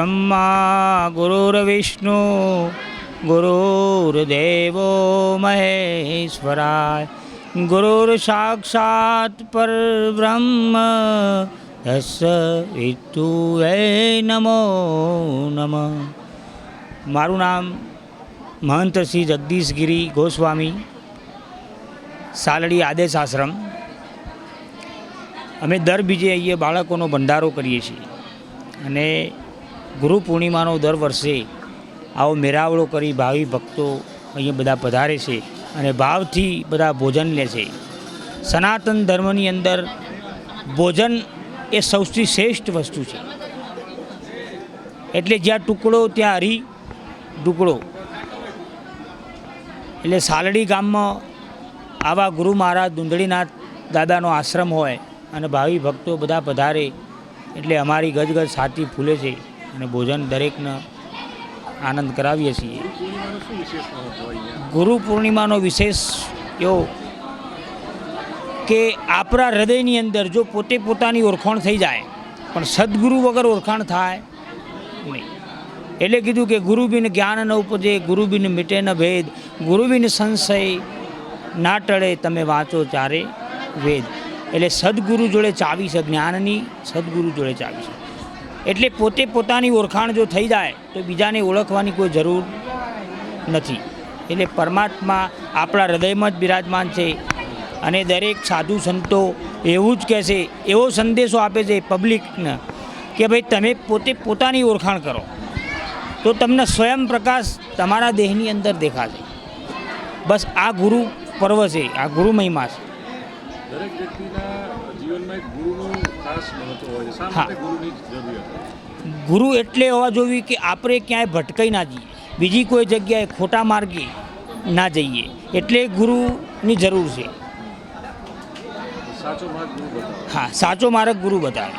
गुरुर्ब्रह्मा गुरुर्विष्णु गुरुर्देवो महेश्वराय गुरुर्साक्षात् परब्रह्म तस्य विष्णुवे नमो नमः। मारू नाम महंत श्री जगदीशगिरी गोस्वामी, सालड़ी आदेश आश्रम। અમે દર બીજે અહીંયા બાળકોનો ભંડારો કરીએ છીએ અને ગુરુ પૂર્ણિમાનો દર વર્ષે આવો મેળાવડો કરી ભાવિ ભક્તો અહીંયા બધા પધારે છે અને ભાવથી બધા ભોજન લે છે। સનાતન ધર્મની અંદર ભોજન એ સૌથી શ્રેષ્ઠ વસ્તુ છે, એટલે જ્યાં ટુકડો ત્યાં હરી ટુકડો। એટલે સાલડી ગામમાં આવા ગુરુ મહારાજ દુંદડીનાથ દાદાનો આશ્રમ હોય અને ભાવિ ભક્તો બધા પધારે એટલે અમારી ગજગજ છાતી ફૂલે છે અને ભોજન દરેકને આનંદ કરાવીએ છીએ। ગુરુ પૂર્ણિમાનો વિશેષ એવો કે આપણા હૃદયની અંદર જો પોતે પોતાની ઓળખાણ થઈ જાય પણ સદગુરુ વગર ઓળખાણ થાય નહીં। એટલે કીધું કે ગુરુ બિન જ્ઞાન ન ઉપજે, ગુરુ બિન મિટે ન ભેદ, ગુરુ બિન સંશય ના ટળે, તમે વાંચો ચારે વેદ। એટલે સદગુરુ જોડે ચાવી છે જ્ઞાનની, સદગુરુ જોડે ચાવી છે। એટલે પોતે પોતાની ઓળખાણ જો થઈ જાય તો બીજાને ઓળખવાની કોઈ જરૂર નથી। એટલે પરમાત્મા આપણા હૃદયમાં જ બિરાજમાન છે અને દરેક સાધુ સંતો એવું જ કહે છે, એવો સંદેશો આપે છે પબ્લિકને કે ભાઈ તમે પોતે પોતાની ઓળખાણ કરો તો તમને સ્વયં પ્રકાશ તમારા દેહની અંદર દેખાશે। બસ આ ગુરુ પર્વ છે, આ ગુરુ મહિમા છે। દરેક વ્યક્તિના જીવનમાં એક ગુરુનું ખાસ મહત્વ હોય છે। શા માટે ગુરુની જરૂરિયાત? ગુરુ એટલે હોવા જોઈએ કે આપણે ક્યાંય ભટકાઈ ના જઈએ, બીજી કોઈ જગ્યાએ ખોટા માર્ગે ના જઈએ, એટલે ગુરુની જરૂર છે। સાચો માર્ગ ગુરુ બતાવે। હા, સાચો માર્ગ ગુરુ બતાવે।